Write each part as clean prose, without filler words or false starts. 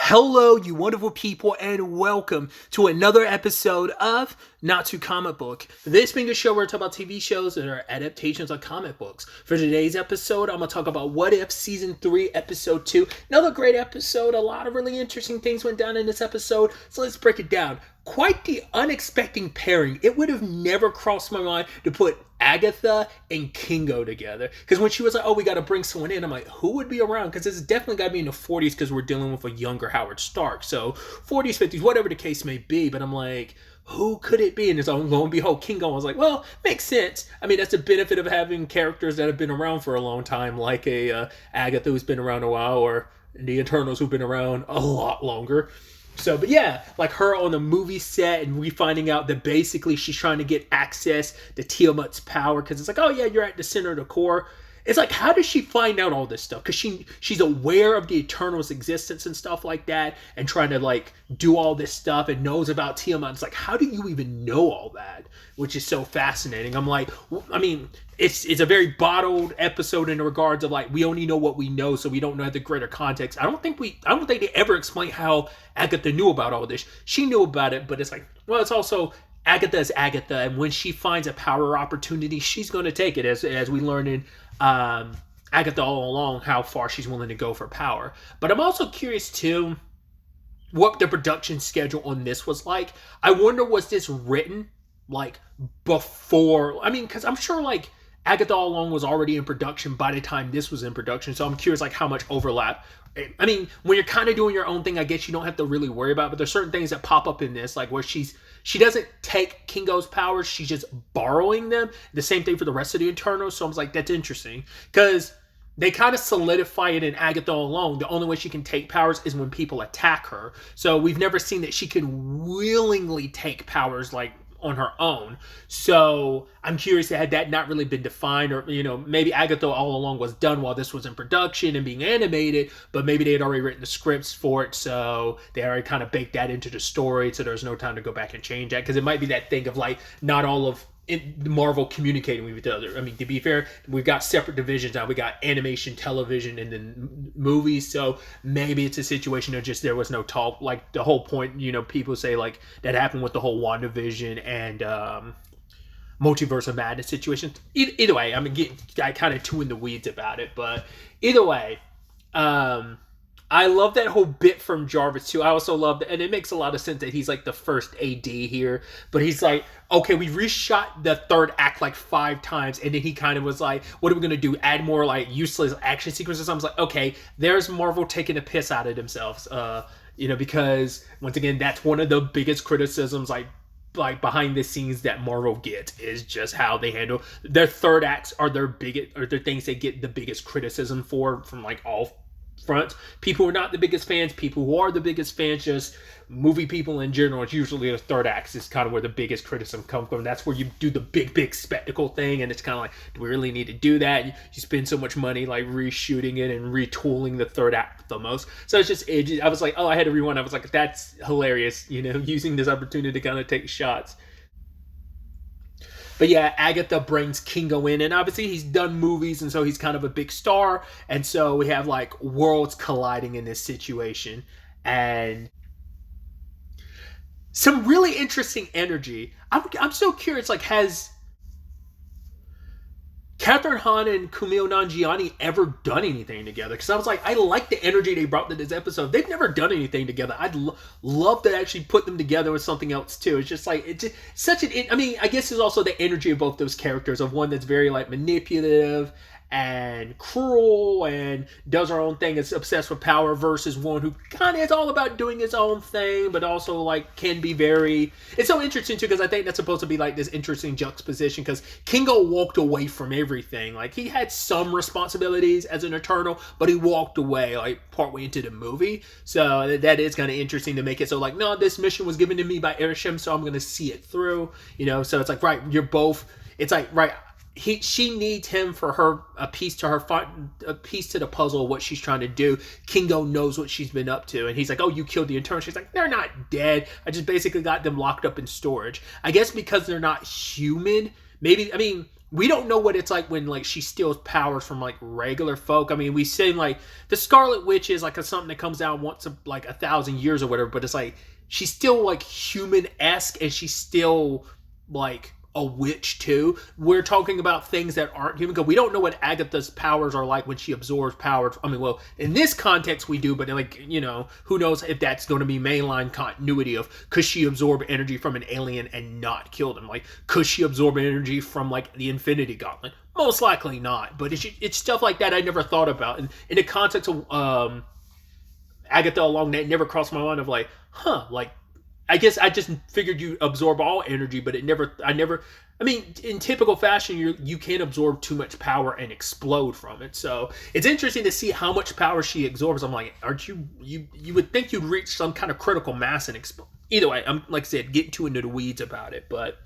Hello, you wonderful people, and welcome to another episode of Not Too Comic Book. This being a show where I talk about TV shows that are adaptations of comic books. For today's episode, I'm going to talk about What If Season 3, Episode 2. Another great episode. A lot of really interesting things went down in this episode, so let's break it down. Quite the unexpected pairing. It would have never crossed my mind to put Agatha and Kingo together. Because when she was like, oh, we got to bring someone in, I'm like, who would be around? Because this is definitely got to be in the 40s because we're dealing with a younger Howard Stark. So 40s, 50s, whatever the case may be. But I'm like, who could it be? And it's going to be Kingo. I was like, well, makes sense. I mean, that's the benefit of having characters that have been around for a long time, like a Agatha who's been around a while, or the Eternals who've been around a lot longer. So, but yeah, like her on the movie set, and we finding out that basically she's trying to get access to Tiamat's power, because it's like, oh yeah, you're at the center of the core. It's like, how does she find out all this stuff? Because she's aware of the Eternals' existence and stuff like that, and trying to like do all this stuff and knows about Tiamat. It's like, how do you even know all that? Which is so fascinating. I'm like, I mean, it's a very bottled episode in regards of like, we only know what we know, so we don't know the greater context. I don't think they ever explain how Agatha knew about all this. She knew about it, but it's like, well, it's also Agatha is Agatha, and when she finds a power opportunity, she's going to take it, as we learn in Agatha all along, how far she's willing to go for power. But I'm also curious too what the production schedule on this was like. I wonder, was this written like before? I mean, because I'm sure like Agatha all along was already in production by the time this was in production, so I'm curious like how much overlap. I mean, when you're kind of doing your own thing, I guess you don't have to really worry about it, but there's certain things that pop up in this, like where she doesn't take Kingo's powers, she's just borrowing them. The same thing for the rest of the Eternals, so I was like, that's interesting. Because they kind of solidify it in Agatha all along. The only way she can take powers is when people attack her. So we've never seen that she can willingly take powers like on her own. So I'm curious, had that not really been defined, or maybe Agatha all along was done while this was in production and being animated, but maybe they had already written the scripts for it, so they already kind of baked that into the story, so there's no time to go back and change that, because it might be that thing of like not all of Marvel communicating with each other. I mean, to be fair, we've got separate divisions now. We got animation, television, and then movies. So maybe it's a situation of just there was no talk. Like the whole point, people say like that happened with the whole WandaVision and Multiverse of Madness situation. Either way, I'm getting kind of too in the weeds about it, but either way, I love that whole bit from Jarvis too. I also love that, and it makes a lot of sense that he's like the first AD here, but he's like, okay, we reshot the third act like 5 times, and then he kind of was like, what are we gonna do? Add more like useless action sequences? I was like, okay, there's Marvel taking a piss out of themselves, because once again, that's one of the biggest criticisms like behind the scenes that Marvel gets, is just how they handle their third acts are their things they get the biggest criticism from like all fronts. People who are not the biggest fans, people who are the biggest fans, just movie people in general, it's usually the third act is kind of where the biggest criticism comes from. That's where you do the big spectacle thing, and it's kind of like, do we really need to do that? You spend so much money like reshooting it and retooling the third act the most. So it's just I was like, oh, I had to rewind. I was like, that's hilarious, using this opportunity to kind of take shots. But yeah, Agatha brings Kingo in, and obviously he's done movies, and so he's kind of a big star, and so we have like worlds colliding in this situation, and some really interesting energy. I'm so curious, like, has Catherine Hahn and Kumail Nanjiani ever done anything together? Because I was like, I like the energy they brought to this episode. They've never done anything together. I'd love to actually put them together with something else too. It's just like, it's just such an, I mean, I guess there's also the energy of both those characters, of one that's very like manipulative and cruel and does her own thing, is obsessed with power, versus one who kind of is all about doing his own thing, but also like can be very, it's so interesting too, because I think that's supposed to be like this interesting juxtaposition, because Kingo walked away from everything. Like he had some responsibilities as an Eternal, but he walked away like partway into the movie, so that is kind of interesting to make it so like, no, this mission was given to me by Erisham, so I'm going to see it through, so it's like, right, you're both, it's like, right, she needs him for a piece to the puzzle of what she's trying to do. Kingo knows what she's been up to, and he's like, oh, you killed the intern. She's like, they're not dead. I just basically got them locked up in storage. I guess because they're not human, maybe, I mean, we don't know what it's like when like she steals powers from like regular folk. I mean, we say like the Scarlet Witch is like something that comes out once like 1,000 years or whatever, but it's like she's still like human-esque and she's still like a witch too. We're talking about things that aren't human because we don't know what Agatha's powers are like when she absorbs powers. I mean, well, in this context we do, but like, you know, who knows if that's going to be mainline continuity of could she absorb energy from an alien and not kill them? Like, could she absorb energy from like the Infinity Gauntlet? Most likely not, but it's stuff like that I never thought about. And in the context of Agatha along that never crossed my mind of like, like, I guess I just figured you absorb all energy, but I mean, in typical fashion, you can absorb too much power and explode from it. So it's interesting to see how much power she absorbs. I'm like, aren't you would think you'd reach some kind of critical mass and explode. Either way, I'm, like I said, getting too into the weeds about it, but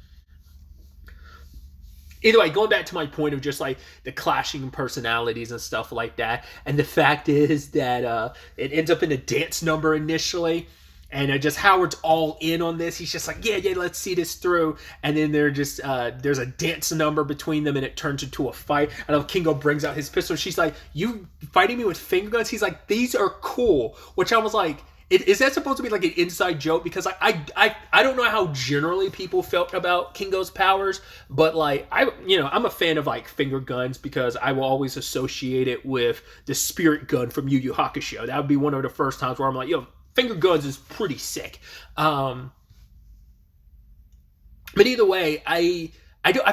either way, going back to my point of just like the clashing personalities and stuff like that, and the fact is that it ends up in a dance number initially. And just Howard's all in on this. He's just like, yeah, let's see this through. And then they're just, there's a dance number between them and it turns into a fight. I know Kingo brings out his pistol. She's like, you fighting me with finger guns? He's like, these are cool. Which I was like, is that supposed to be like an inside joke? Because I don't know how generally people felt about Kingo's powers. But like, I'm a fan of like finger guns because I will always associate it with the spirit gun from Yu Yu Hakusho. That would be one of the first times where I'm like, yo, finger guns is pretty sick. But either way, I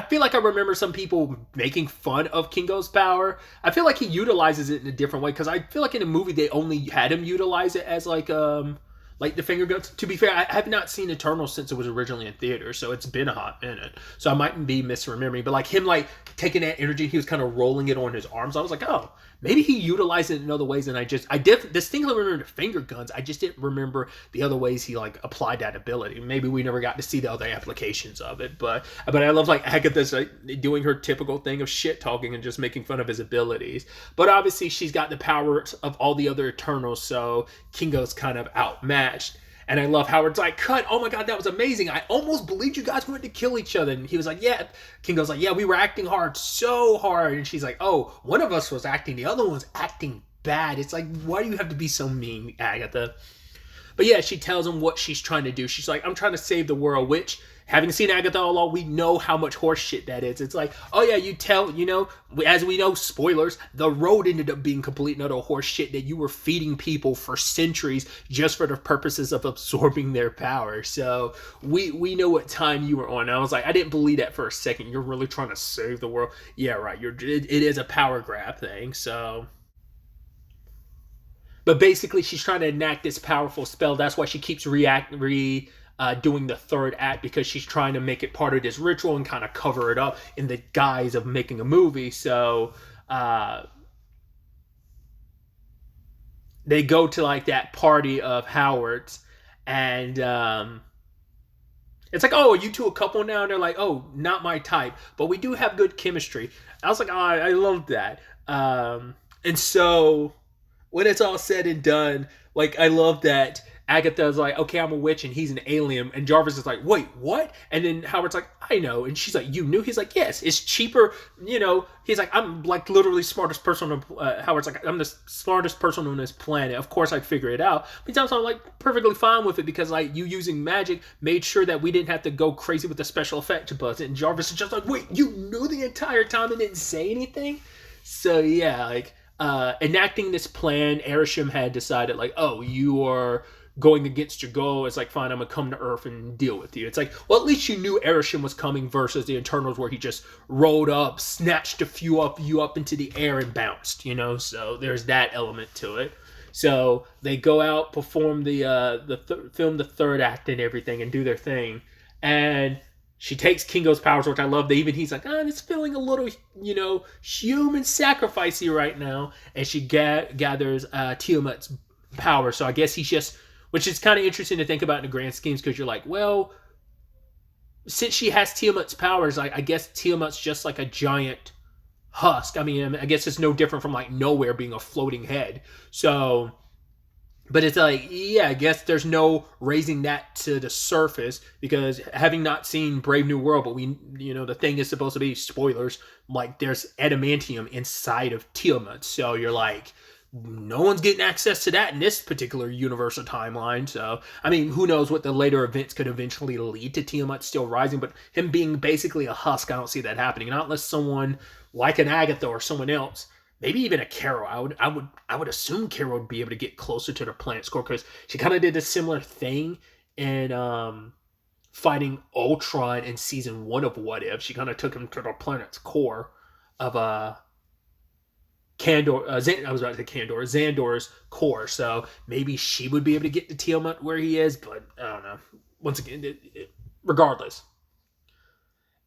feel like I remember some people making fun of Kingo's power. I feel like he utilizes it in a different way because I feel like in the movie they only had him utilize it as like the finger guns. To be fair, I have not seen Eternal since it was originally in theater, so it's been a hot minute. So I might be misremembering, but like him like taking that energy, he was kind of rolling it on his arms. I was like, oh, maybe he utilized it in other ways, and I distinctly remember the finger guns. I just didn't remember the other ways he like applied that ability. Maybe we never got to see the other applications of it, but I love like Agatha's like doing her typical thing of shit talking and just making fun of his abilities. But obviously she's got the powers of all the other Eternals, so Kingo's kind of outmatched. And I love Howard's like, cut, oh my god, that was amazing. I almost believed you guys wanted to kill each other. And he was like, yeah. Kingo's like, yeah, we were acting hard, so hard. And she's like, oh, one of us was acting, the other one's acting bad. It's like, why do you have to be so mean, Agatha? But yeah, she tells him what she's trying to do. She's like, I'm trying to save the world, which, having seen Agatha all along, we know how much horse shit that is. It's like, oh yeah, as we know, spoilers, the road ended up being complete and utter horse shit that you were feeding people for centuries just for the purposes of absorbing their power. So we know what time you were on. And I was like, I didn't believe that for a second. You're really trying to save the world. Yeah, right. It is a power grab thing. So... But basically, she's trying to enact this powerful spell. That's why she keeps doing the third act, because she's trying to make it part of this ritual and kind of cover it up in the guise of making a movie. So they go to like that party of Howard's, and it's like, oh, are you two a couple now? And they're like, oh, not my type, but we do have good chemistry. I was like, oh, I love that. And so when it's all said and done, like, I love that Agatha's like, okay, I'm a witch and he's an alien. And Jarvis is like, wait, what? And then Howard's like, I know. And she's like, you knew? He's like, yes, it's cheaper. He's like, I'm like literally smartest person on, Howard's like, I'm the smartest person on this planet. Of course I'd figure it out. But I'm like perfectly fine with it because like you using magic made sure that we didn't have to go crazy with the special effect to buzz it. And Jarvis is just like, wait, you knew the entire time and didn't say anything? So yeah, like, enacting this plan, Arishem had decided like, oh, you are going against your goal. It's like, fine, I'm gonna come to Earth and deal with you. It's like, well, at least you knew Arishem was coming versus the Eternals where he just rolled up, snatched a few of you up into the air and bounced, so there's that element to it. So they go out, perform film the third act and everything and do their thing, and she takes Kingo's powers, which I love. He's like, it's feeling a little, human sacrificey right now. And she gathers Tiamat's power. So I guess he's just, which is kind of interesting to think about in the grand schemes, because you're like, well, since she has Tiamat's powers, I guess Tiamat's just like a giant husk. I mean, I guess it's no different from like Nowhere being a floating head. So But it's like, yeah, I guess there's no raising that to the surface because having not seen Brave New World, but the thing is supposed to be spoilers. Like, there's adamantium inside of Tiamat, so you're like, no one's getting access to that in this particular universal timeline. So, I mean, who knows what the later events could eventually lead to Tiamat still rising, but him being basically a husk, I don't see that happening. Not unless someone like an Agatha or someone else, maybe even a Carol. I would assume Carol would be able to get closer to the planet's core because she kind of did a similar thing in fighting Ultron in season 1 of What If. She kind of took him to the planet's core of Xandor's core. So maybe she would be able to get to Tiamat where he is, but I don't know. Once again, regardless.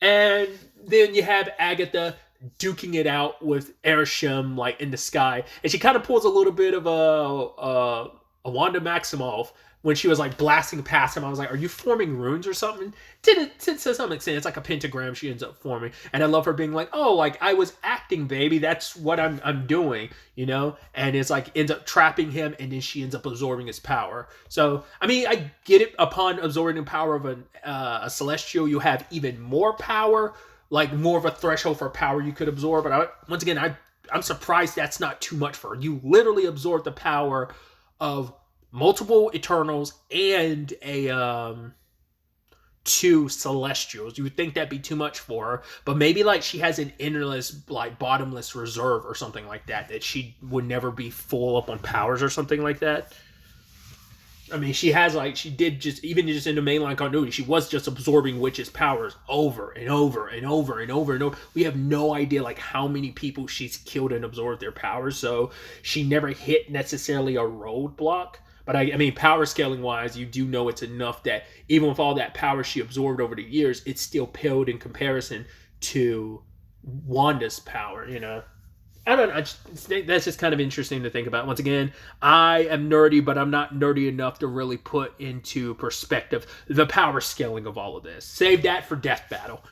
And then you have Agatha duking it out with Arishem like in the sky, and she kind of pulls a little bit of a Wanda Maximoff when she was like blasting past him. I was like, "Are you forming runes or something?" To some extent, it's like a pentagram she ends up forming, and I love her being like, "Oh, like I was acting, baby. That's what I'm doing," And it's like ends up trapping him, and then she ends up absorbing his power. So I mean, I get it. Upon absorbing the power of a celestial, you have even more power, like more of a threshold for power you could absorb. But once again, I'm surprised that's not too much for her. You literally absorb the power of multiple Eternals and two Celestials. You would think that'd be too much for her, but maybe like she has an endless, like bottomless reserve or something like that she would never be full up on powers or something like that. I mean, she did just in the mainline continuity, she was just absorbing witches' powers over and over and over and over and over. We have no idea like how many people she's killed and absorbed their powers, so she never hit necessarily a roadblock. But I mean, power scaling wise, you do know it's enough that even with all that power she absorbed over the years, it's still paled in comparison to Wanda's power, I don't know. That's just kind of interesting to think about. Once again, I am nerdy, but I'm not nerdy enough to really put into perspective the power scaling of all of this. Save that for Death Battle.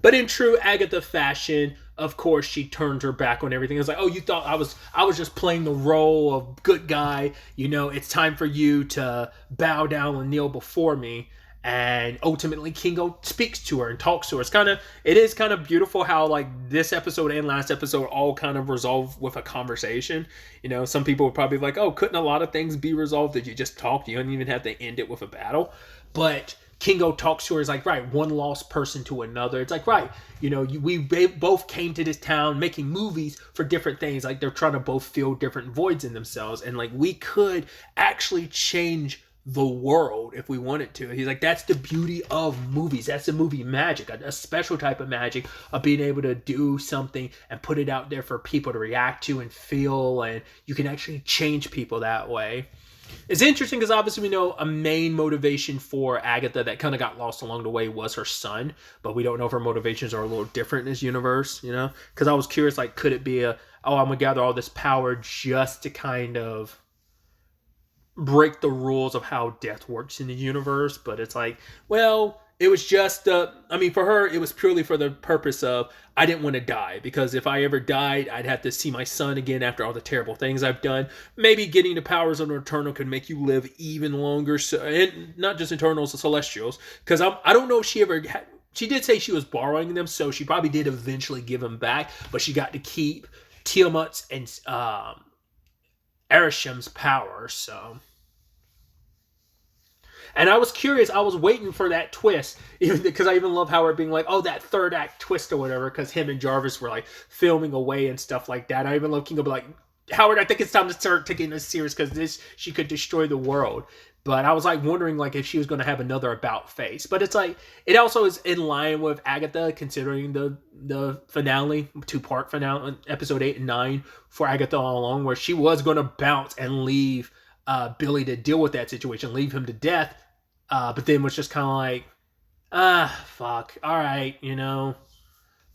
But in true Agatha fashion, of course, she turned her back on everything. It's like, oh, you thought I was just playing the role of good guy. It's time for you to bow down and kneel before me. And ultimately, Kingo speaks to her and talks to her. It is kind of beautiful how like this episode and last episode all kind of resolve with a conversation. Some people would probably be like, oh, couldn't a lot of things be resolved if you just talked? You don't even have to end it with a battle. But Kingo talks to her. Is like, right, one lost person to another. It's like, right, we both came to this town making movies for different things. Like they're trying to both fill different voids in themselves, and like we could actually change the world if we wanted to. He's like, that's the beauty of movies. That's the movie magic, a special type of magic of being able to do something and put it out there for people to react to and feel, and you can actually change people that way. It's interesting because obviously we know a main motivation for Agatha that kind of got lost along the way was her son, but we don't know if her motivations are a little different in this universe, because I was curious, like, could it be I'm gonna gather all this power just to kind of break the rules of how death works in the universe? But it's like, well, it was just for her it was purely for the purpose of, I didn't want to die, because if I ever died I'd have to see my son again after all the terrible things I've done. Maybe getting the powers of an Eternal could make you live even longer, so, and not just Eternals, the Celestials, because I don't know if she ever had. She did say she was borrowing them, so she probably did eventually give them back, but she got to keep Tiamat's and Arishem's power. So, and I was curious, I was waiting for that twist, even because I even love Howard being like, oh, that third act twist or whatever, because him and Jarvis were like filming away and stuff like that. I even love Kingo be like, Howard, I think it's time to start taking this serious, because she could destroy the world. But I was like wondering like if she was going to have another about face. But it's like, it also is in line with Agatha, considering the finale, 2-part finale, episode 8 and 9 for Agatha all along, where she was going to bounce and leave Billy to deal with that situation, leave him to death, but then was just kind of like, fuck, all right,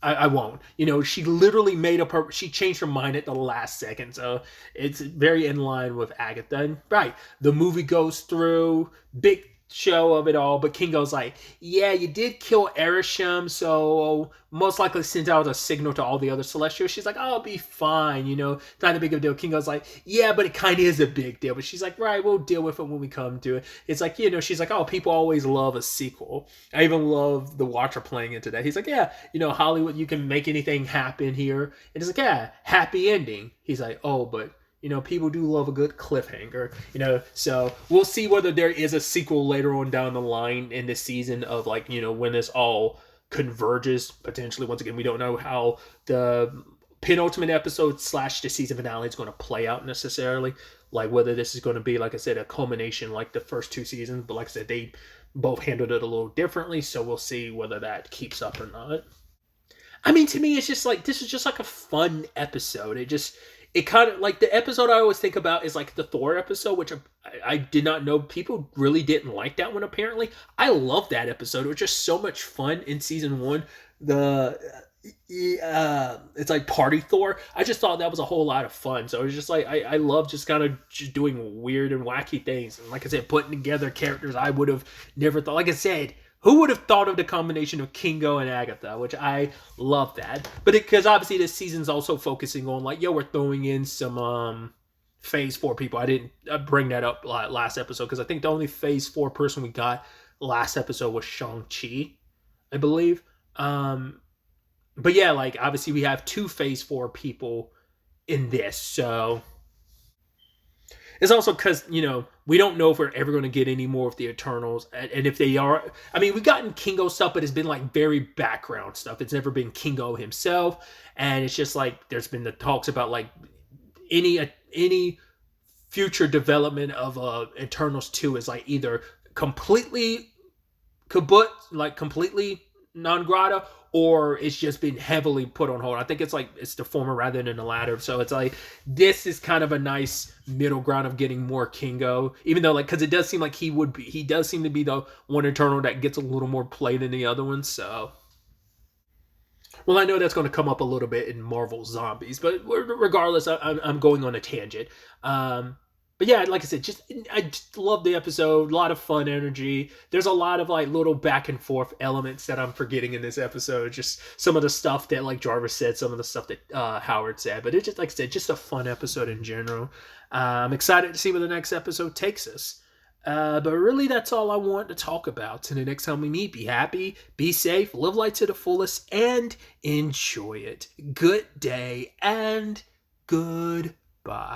I won't. She literally made up she changed her mind at the last second, so it's very in line with Agatha. And right, the movie goes through, big show of it all, but Kingo's like, yeah, you did kill Erisham, so most likely sent out a signal to all the other Celestials. She's like, oh, I'll be fine, not a big of a deal. Kingo's like, yeah, but it kind of is a big deal. But she's like, right, we'll deal with it when we come to it. It's like, she's like, oh, people always love a sequel. I even love the Watcher playing into that. He's like, yeah, Hollywood, you can make anything happen here. And it's like, yeah, happy ending. He's like, oh, but people do love a good cliffhanger, so we'll see whether there is a sequel later on down the line in this season of when this all converges potentially. Once again, we don't know how the penultimate episode / the season finale is going to play out necessarily, like whether this is going to be, like I said, a culmination like the first 2 seasons, but like I said, they both handled it a little differently, so we'll see whether that keeps up or not. I mean, to me, it's just like, this is just like a fun episode. It kind of, like, the episode I always think about is like the Thor episode, which I did not know people really didn't like that one, apparently. I love that episode. It was just so much fun in season 1. It's like Party Thor. I just thought that was a whole lot of fun. So it was just like, I love just kind of just doing weird and wacky things. And like I said, putting together characters I would have never thought. Like I said, who would have thought of the combination of Kingo and Agatha, which I love that. But because obviously this season's also focusing on like, we're throwing in some Phase 4 people. I didn't bring that up last episode because I think the only Phase 4 person we got last episode was Shang-Chi, I believe. But yeah, like obviously we have 2 Phase 4 people in this, so it's also because, we don't know if we're ever going to get any more of the Eternals. And if they are, I mean, we've gotten Kingo stuff, but it's been like very background stuff. It's never been Kingo himself. And it's just like, there's been the talks about like any future development of Eternals 2 is like either completely kaput, like completely non grata, or it's just been heavily put on hold. I think it's the former rather than the latter. So it's like, this is kind of a nice middle ground of getting more Kingo, even though because it does seem like he does seem to be the one Eternal that gets a little more play than the other ones. So, well, I know that's going to come up a little bit in Marvel Zombies, but regardless, I'm going on a tangent. But yeah, like I said, I just love the episode. A lot of fun energy. There's a lot of like little back and forth elements that I'm forgetting in this episode. Just some of the stuff that like Jarvis said, some of the stuff that Howard said. But it's just, like I said, just a fun episode in general. I'm excited to see where the next episode takes us. But really, that's all I want to talk about. And the next time we meet, be happy, be safe, live life to the fullest, and enjoy it. Good day and goodbye.